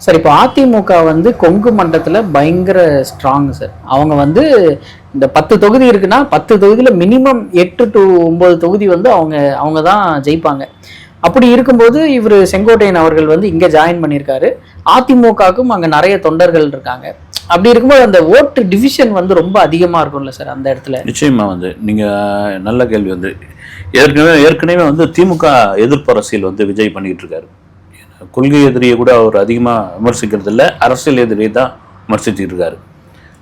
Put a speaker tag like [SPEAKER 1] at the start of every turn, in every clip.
[SPEAKER 1] Sir இப்போ அதிமுக வந்து கொங்கு மண்டலத்தில் பயங்கர ஸ்ட்ராங் சார். அவங்க வந்து இந்த 10 தொகுதி இருக்குன்னா 10 தொகுதியில் மினிமம் 8 to 9 தொகுதி வந்து அவங்க தான் ஜெயிப்பாங்க. அப்படி இருக்கும்போது இவர் செங்கோட்டையன் அவர்கள் வந்து இங்கே ஜாயின் பண்ணியிருக்காரு. அதிமுகவுக்கும் அங்கே நிறைய தொண்டர்கள் இருக்காங்க. அப்படி இருக்கும்போது அந்த ஓட்டு டிவிஷன் வந்து ரொம்ப அதிகமாக இருக்கும்ல சார் அந்த இடத்துல.
[SPEAKER 2] நிச்சயமா வந்து நீங்கள் நல்ல கேள்வி வந்து ஏற்கனவே வந்து திமுக எதிர்ப்பு அரசியல் வந்து விஜய் பண்ணிட்டு இருக்காரு. கொள்கை எதிரியை கூட அவர் அதிகமாக விமர்சிக்கிறது இல்லை, அரசியல் எதிரியை தான் விமர்சிச்சுட்டு இருக்காரு.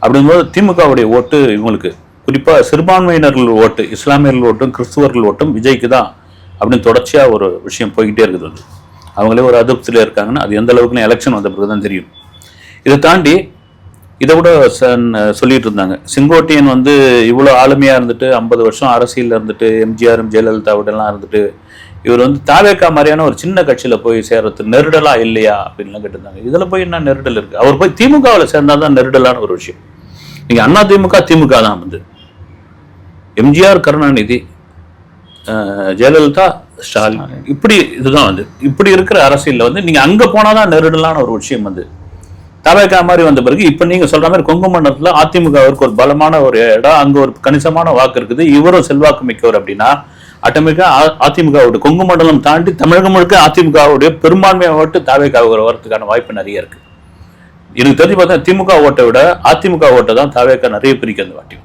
[SPEAKER 2] அப்படிங்கும்போது திமுகவுடைய ஓட்டு இவங்களுக்கு, குறிப்பாக சிறுபான்மையினர்கள் ஓட்டு, இஸ்லாமியர்கள் ஓட்டும் கிறிஸ்துவர்கள் ஓட்டும் விஜய்க்கு தான் அப்படின்னு தொடர்ச்சியாக ஒரு விஷயம் போய்கிட்டே இருக்குது. வந்து அவங்களே ஒரு அதிருப்தியில் இருக்காங்கன்னா அது எந்த அளவுக்குன்னு எலெக்ஷன் வந்த பிறகு தான் தெரியும். இதை தாண்டி இதை கூட சொல்லிட்டு இருந்தாங்க, செங்கோட்டையன் வந்து இவ்வளோ ஆளுமையாக இருந்துட்டு 50 வருஷம் அரசியலில் இருந்துட்டு எம்ஜிஆர் ஜெயலலிதாவோடலாம் இருந்துட்டு இவர் வந்து தாவேக்கா மாதிரியான ஒரு சின்ன கட்சியில் போய் சேர்றது நெருடலா இல்லையா அப்படின்லாம் கேட்டிருந்தாங்க. இதில் போய் என்ன நெருடல் இருக்குது? அவர் போய் திமுகவில் சேர்ந்தால் தான் நெருடலான ஒரு விஷயம். நீங்கள் அண்ணா திமுக தான் வந்து எம்ஜிஆர் கருணாநிதி ஜெயலலிதா ஸ்டாலின் இதுதான் வந்து இப்படி இருக்கிற அரசியலில் வந்து நீங்கள் அங்கே போனால் தான் நெருடலான ஒரு விஷயம் வந்து தாவேக்கா மாதிரி வந்த பிறகு இப்போ நீங்கள் சொல்கிற மாதிரி கொங்கு மண்டலத்தில் அதிமுகவிற்கு ஒரு பலமான ஒரு இடம், அங்கே ஒரு கணிசமான வாக்கு இருக்குது, இவரும் செல்வாக்கு மிக்கவர் அப்படின்னா ஆட்டோமேட்டிக்கா அதிமுகவுடைய கொங்கு மண்டலம் தாண்டி தமிழகம் முழுக்க அதிமுகவுடைய பெரும்பான்மையை ஓட்டு தாவேக்கா வரதுக்கான வாய்ப்பு நிறைய இருக்கு. எனக்கு தெரிஞ்சு பார்த்தா திமுக ஓட்டை விட அதிமுக ஓட்டை தான் தாவேக்கா நிறைய பிரிக்க அந்த வாட்டி.